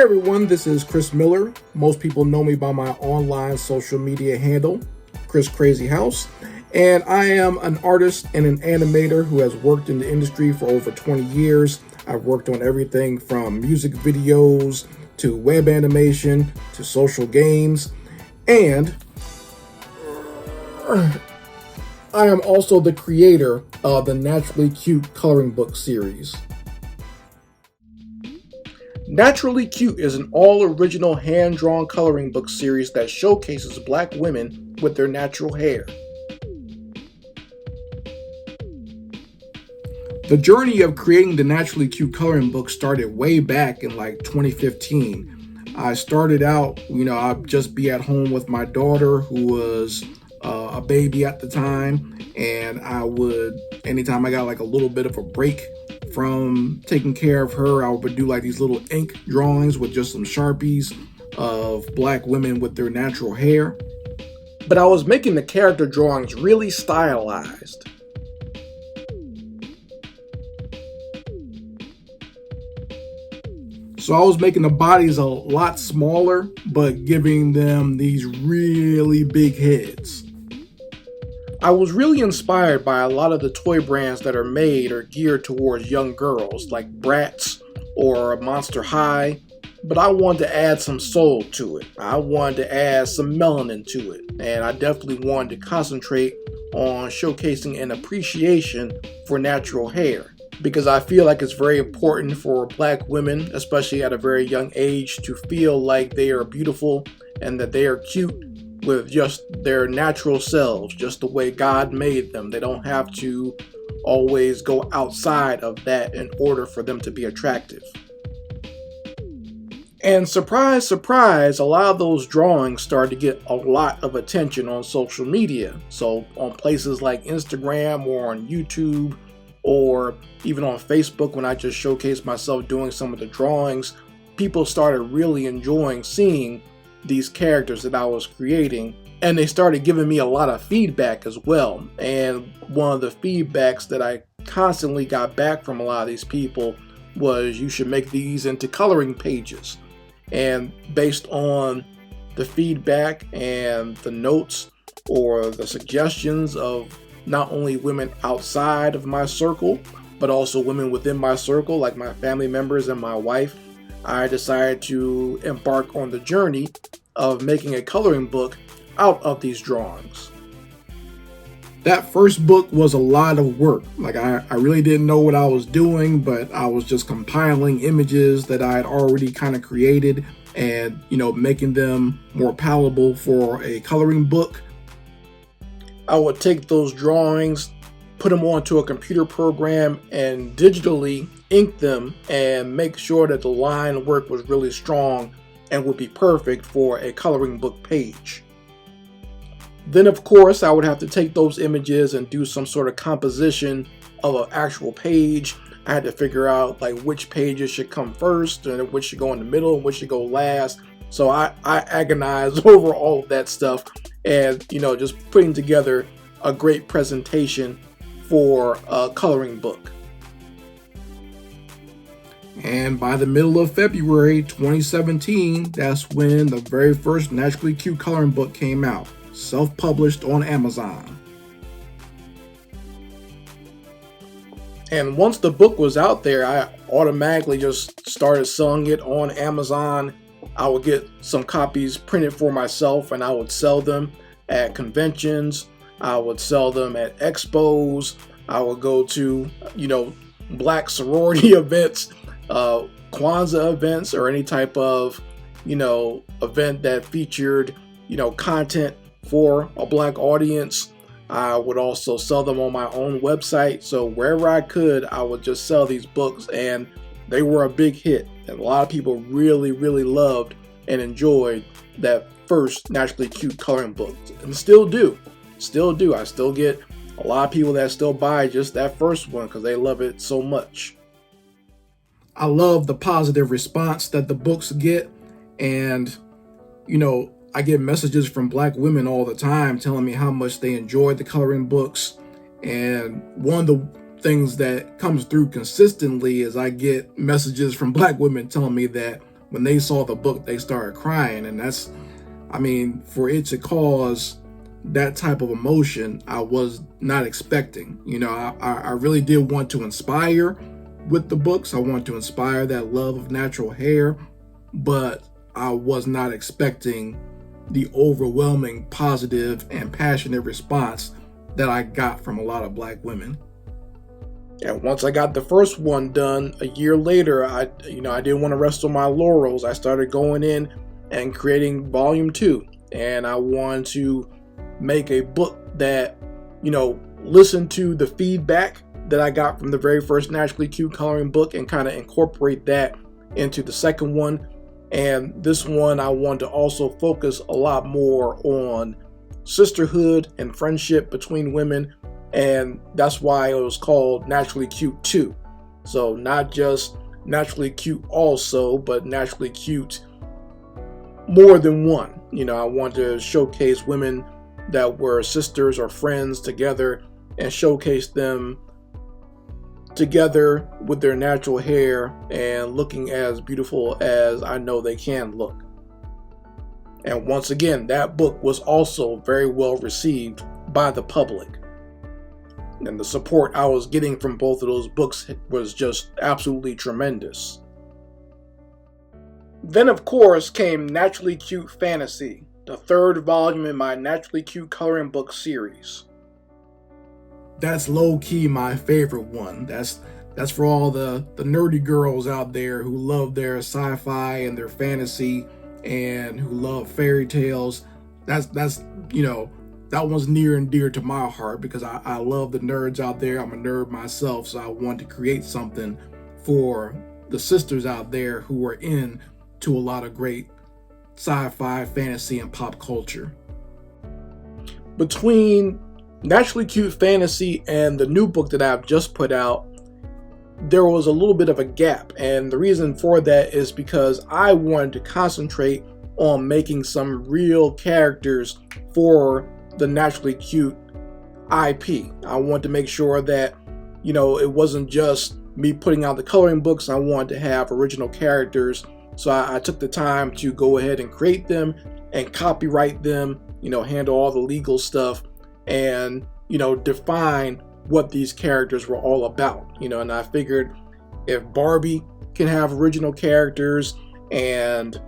Hi everyone, this is Chris Miller. Most people know me by my online social media handle, Chris Crazy House. And I am an artist and an animator who has worked in the industry for over 20 years. I've worked on everything from music videos to web animation to social games. And I am also the creator of the Naturally Cute coloring book series. Naturally Cute is an all-original hand-drawn coloring book series that showcases Black women with their natural hair. The journey of creating the Naturally Cute coloring book started way back in 2015. I started out, I'd just be at home with my daughter who was a baby at the time, and I would, anytime I got a little bit of a break from taking care of her, I would do these little ink drawings with just some Sharpies of Black women with their natural hair. But I was making the character drawings really stylized. So I was making the bodies a lot smaller, but giving them these really big heads. I was really inspired by a lot of the toy brands that are made or geared towards young girls, like Bratz or Monster High, but I wanted to add some soul to it. I wanted to add some melanin to it, and I definitely wanted to concentrate on showcasing an appreciation for natural hair, because I feel like it's very important for Black women, especially at a very young age, to feel like they are beautiful and that they are cute with just their natural selves, just the way God made them. They don't have to always go outside of that in order for them to be attractive. And surprise, surprise, a lot of those drawings started to get a lot of attention on social media. So on places like Instagram or on YouTube or even on Facebook, when I just showcased myself doing some of the drawings, people started really enjoying seeing these characters that I was creating, and they started giving me a lot of feedback as well. And one of the feedbacks that I constantly got back from a lot of these people was, you should make these into coloring pages. And based on the feedback and the notes or the suggestions of not only women outside of my circle, but also women within my circle, like my family members and my wife, I decided to embark on the journey of making a coloring book out of these drawings. That first book was a lot of work. I really didn't know what I was doing, but I was just compiling images that I had already kind of created and, making them more palatable for a coloring book. I would take those drawings, put them onto a computer program, and digitally ink them and make sure that the line work was really strong and would be perfect for a coloring book page. Then of course I would have to take those images and do some sort of composition of an actual page. I had to figure out which pages should come first and which should go in the middle and which should go last. So I agonized over all of that stuff and just putting together a great presentation for a coloring book. And by the middle of February 2017, that's when the very first Naturally Cute coloring book came out, self-published on Amazon. And once the book was out there, I automatically just started selling it on Amazon. I would get some copies printed for myself and I would sell them at conventions. I would sell them at expos. I would go to, Black sorority events, Kwanzaa events, or any type of, event that featured, content for a Black audience. I would also sell them on my own website. So wherever I could, I would just sell these books, and they were a big hit. And a lot of people really, really loved and enjoyed that first Naturally Cute coloring book, and still do. I still get a lot of people that still buy just that first one because they love it so much. I love the positive response that the books get, and I get messages from Black women all the time telling me how much they enjoyed the coloring books. And one of the things that comes through consistently is I get messages from Black women telling me that when they saw the book, they started crying. And that's, I mean, for it to cause that type of emotion, I was not expecting. You know, I really did want to inspire with the books. I want to inspire that love of natural hair, but I was not expecting the overwhelming positive and passionate response that I got from a lot of Black women. And once I got the first one done, a year later, I didn't want to rest on my laurels. I started going in and creating volume 2. And I wanted to make a book that, listened to the feedback that I got from the very first Naturally Cute coloring book and kind of incorporate that into the second one. And this one, I wanted to also focus a lot more on sisterhood and friendship between women. And that's why it was called Naturally Cute 2. So not just Naturally Cute also, but Naturally Cute more than one. I wanted to showcase women that were sisters or friends together and showcase them together with their natural hair and looking as beautiful as I know they can look. And once again, that book was also very well received by the public. And the support I was getting from both of those books was just absolutely tremendous. Then, of course, came Naturally Cute Fantasy, the third volume in my Naturally Cute coloring book series. That's low-key my favorite one. That's for all the nerdy girls out there who love their sci-fi and their fantasy and who love fairy tales. That's that one's near and dear to my heart because I love the nerds out there. I'm a nerd myself, so I wanted to create something for the sisters out there who are into a lot of great sci-fi, fantasy, and pop culture. Between Naturally Cute Fantasy and the new book that I've just put out, there was a little bit of a gap. And the reason for that is because I wanted to concentrate on making some real characters for the Naturally Cute IP. I wanted to make sure that, it wasn't just me putting out the coloring books. I wanted to have original characters. So I took the time to go ahead and create them and copyright them, handle all the legal stuff and, define what these characters were all about, and I figured if Barbie can have original characters and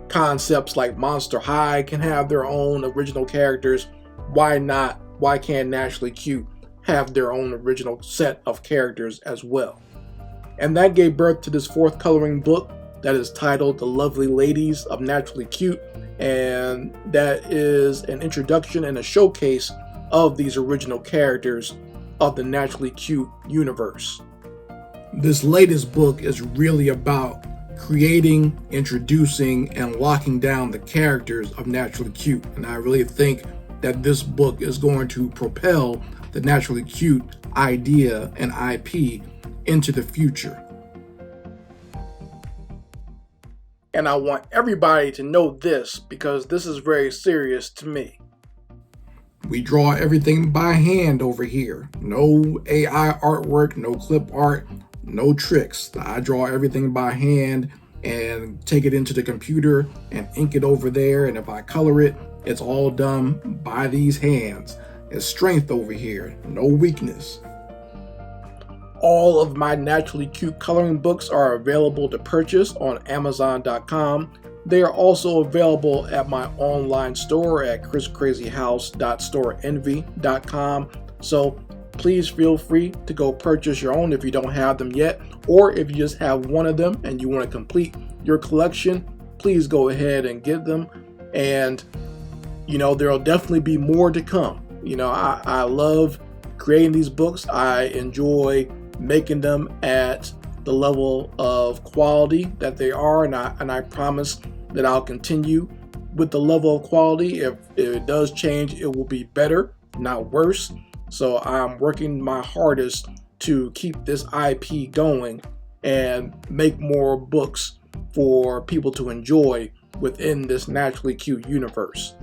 concepts like Monster High can have their own original characters, why not? Why can't Naturally Cute have their own original set of characters as well? And that gave birth to this fourth coloring book that is titled The Lovely Ladies of Naturally Cute, and that is an introduction and a showcase of these original characters of the Naturally Cute universe. This latest book is really about creating, introducing, and locking down the characters of Naturally Cute, and I really think that this book is going to propel the Naturally Cute idea and IP into the future. And I want everybody to know this because this is very serious to me. We draw everything by hand over here. No AI artwork, no clip art, no tricks. I draw everything by hand and take it into the computer and ink it over there. And if I color it, it's all done by these hands. It's strength over here, no weakness. All of my Naturally Cute coloring books are available to purchase on Amazon.com. They are also available at my online store at chriscrazyhouse.storeenvy.com. So please feel free to go purchase your own if you don't have them yet, or if you just have one of them and you want to complete your collection, please go ahead and get them. And there'll definitely be more to come. I love creating these books. I enjoy making them at the level of quality that they are, and I promise that I'll continue with the level of quality. If it does change, it will be better, not worse. So I'm working my hardest to keep this IP going and make more books for people to enjoy within this Naturally Cute universe.